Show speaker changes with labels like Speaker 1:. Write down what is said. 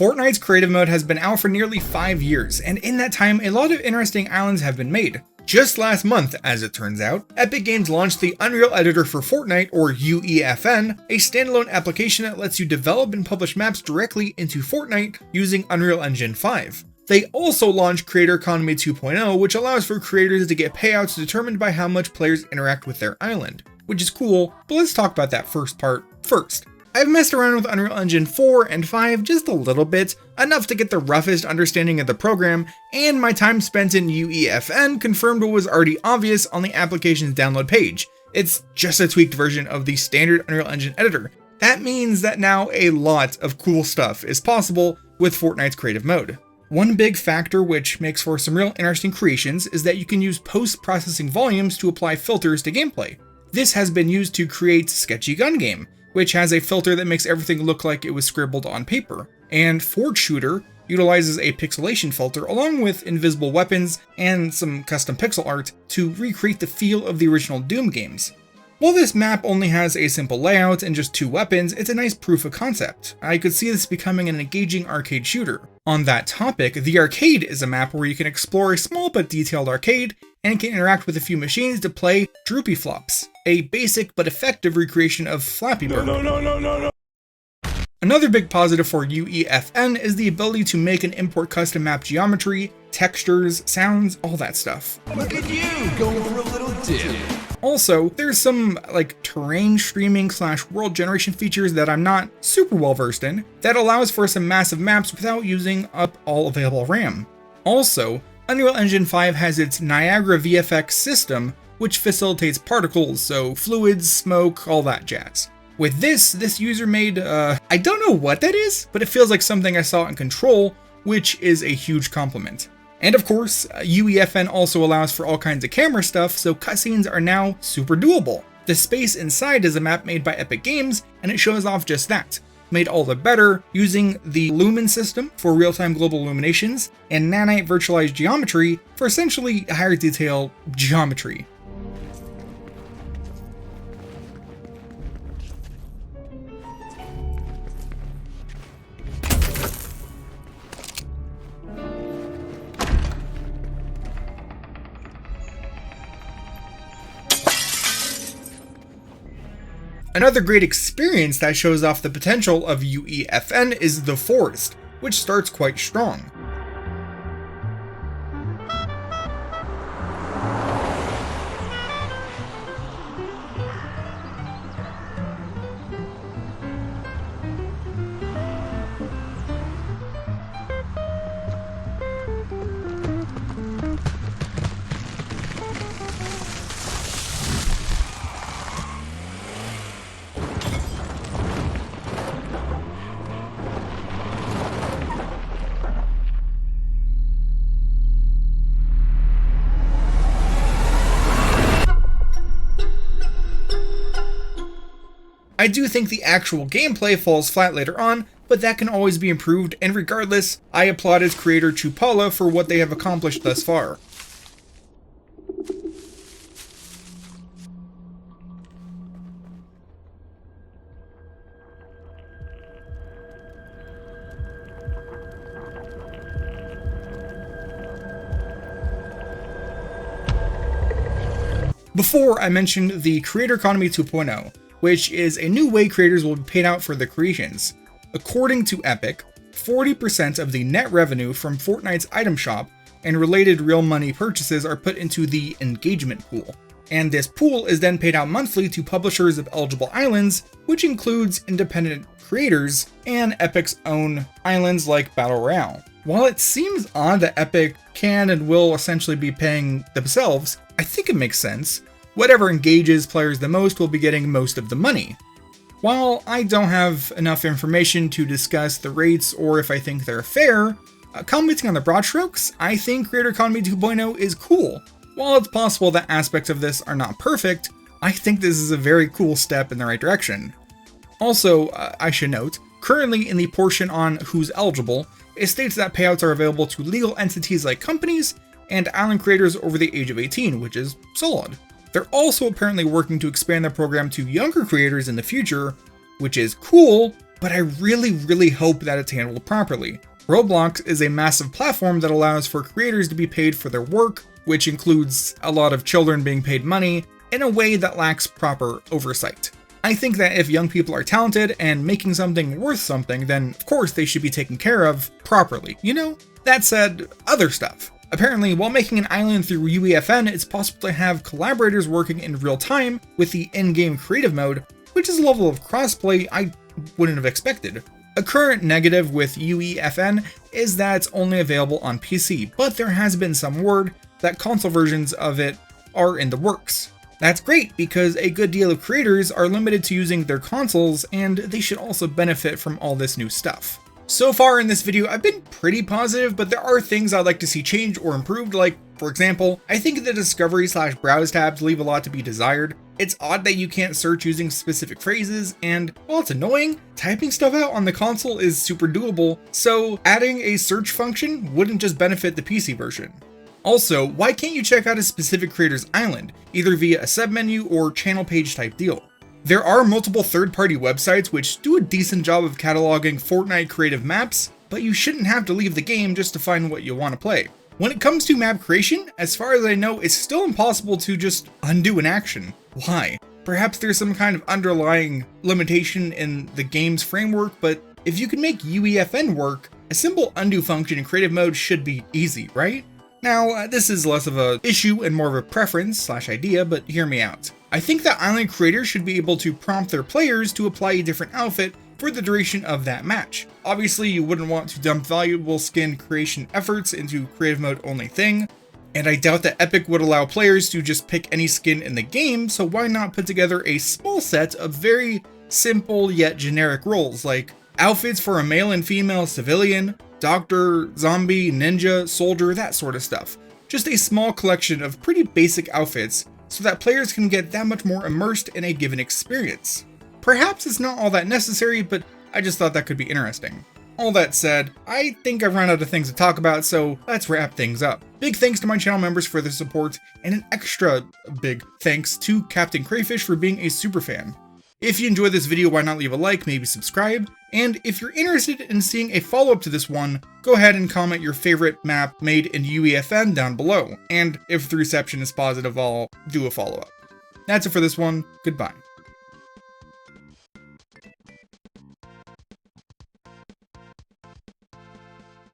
Speaker 1: Fortnite's creative mode has been out for nearly 5 years, and in that time, a lot of interesting islands have been made. Just last month, as it turns out, Epic Games launched the Unreal Editor for Fortnite, or UEFN, a standalone application that lets you develop and publish maps directly into Fortnite using Unreal Engine 5. They also launched Creator Economy 2.0, which allows for creators to get payouts determined by how much players interact with their island, which is cool, but let's talk about that first part first. I've messed around with Unreal Engine 4 and 5 just a little bit, enough to get the roughest understanding of the program, and my time spent in UEFN confirmed what was already obvious on the application's download page. It's just a tweaked version of the standard Unreal Engine editor. That means that now a lot of cool stuff is possible with Fortnite's creative mode. One big factor which makes for some real interesting creations is that you can use post-processing volumes to apply filters to gameplay. This has been used to create Sketchy Gun Game, which has a filter that makes everything look like it was scribbled on paper, and Forge Shooter utilizes a pixelation filter along with invisible weapons and some custom pixel art to recreate the feel of the original Doom games. While this map only has a simple layout and just 2 weapons, it's a nice proof of concept. I could see this becoming an engaging arcade shooter. On that topic, the arcade is a map where you can explore a small but detailed arcade and can interact with a few machines to play Droopy Flops, a basic but effective recreation of Flappy Bird. No. Another big positive for UEFN is the ability to make and import custom map geometry, textures, sounds, all that stuff.
Speaker 2: Look at you, going for a little dip.
Speaker 1: Also, there's some terrain streaming / world generation features that I'm not super well versed in that allows for some massive maps without using up all available RAM. Also, Unreal Engine 5 has its Niagara VFX system, which facilitates particles, so fluids, smoke, all that jazz. With this user made, I don't know what that is, but it feels like something I saw in Control, which is a huge compliment. And of course, UEFN also allows for all kinds of camera stuff, so cutscenes are now super doable. The space inside is a map made by Epic Games, and it shows off just that. Made all the better using the Lumen system for real-time global illuminations, and Nanite virtualized geometry for essentially higher detail geometry. Another great experience that shows off the potential of UEFN is The Forest, which starts quite strong. I do think the actual gameplay falls flat later on, but that can always be improved, and regardless, I applaud its creator Chupala for what they have accomplished thus far. Before, I mentioned the Creator Economy 2.0, which is a new way creators will be paid out for their creations. According to Epic, 40% of the net revenue from Fortnite's item shop and related real money purchases are put into the engagement pool. And this pool is then paid out monthly to publishers of eligible islands, which includes independent creators and Epic's own islands like Battle Royale. While it seems odd that Epic can and will essentially be paying themselves, I think it makes sense. Whatever engages players the most will be getting most of the money. While I don't have enough information to discuss the rates or if I think they're fair, commenting on the broad strokes, I think Creator Economy 2.0 is cool. While it's possible that aspects of this are not perfect, I think this is a very cool step in the right direction. Also, I should note, currently in the portion on who's eligible, it states that payouts are available to legal entities like companies and island creators over the age of 18, which is solid. They're also apparently working to expand the program to younger creators in the future, which is cool, but I really hope that it's handled properly. Roblox is a massive platform that allows for creators to be paid for their work, which includes a lot of children being paid money, in a way that lacks proper oversight. I think that if young people are talented and making something worth something, then of course they should be taken care of properly, you know? That said, other stuff. Apparently, while making an island through UEFN, it's possible to have collaborators working in real time with the in-game creative mode, which is a level of crossplay I wouldn't have expected. A current negative with UEFN is that it's only available on PC, but there has been some word that console versions of it are in the works. That's great because a good deal of creators are limited to using their consoles, and they should also benefit from all this new stuff. So far in this video, I've been pretty positive, but there are things I'd like to see changed or improved, like, for example, I think the discovery/browse tabs leave a lot to be desired. It's odd that you can't search using specific phrases, and while it's annoying, typing stuff out on the console is super doable, so adding a search function wouldn't just benefit the PC version. Also, why can't you check out a specific creator's island, either via a submenu or channel page type deal? There are multiple third-party websites which do a decent job of cataloging Fortnite Creative maps, but you shouldn't have to leave the game just to find what you want to play. When it comes to map creation, as far as I know, it's still impossible to just undo an action. Why? Perhaps there's some kind of underlying limitation in the game's framework, but if you can make UEFN work, a simple undo function in creative mode should be easy, right? Now, this is less of an issue and more of a preference/idea, but hear me out. I think that island creators should be able to prompt their players to apply a different outfit for the duration of that match. Obviously, you wouldn't want to dump valuable skin creation efforts into creative mode only thing, and I doubt that Epic would allow players to just pick any skin in the game, so why not put together a small set of very simple yet generic roles, like outfits for a male and female civilian, doctor, zombie, ninja, soldier, that sort of stuff. Just a small collection of pretty basic outfits so that players can get that much more immersed in a given experience. Perhaps it's not all that necessary, but I just thought that could be interesting. All that said, I think I've run out of things to talk about, so let's wrap things up. Big thanks to my channel members for their support, and an extra big thanks to Captain Crayfish for being a super fan. If you enjoyed this video, why not leave a like, maybe subscribe, and if you're interested in seeing a follow-up to this one, go ahead and comment your favorite map made in UEFN down below, and if the reception is positive, I'll do a follow-up. That's it for this one, goodbye.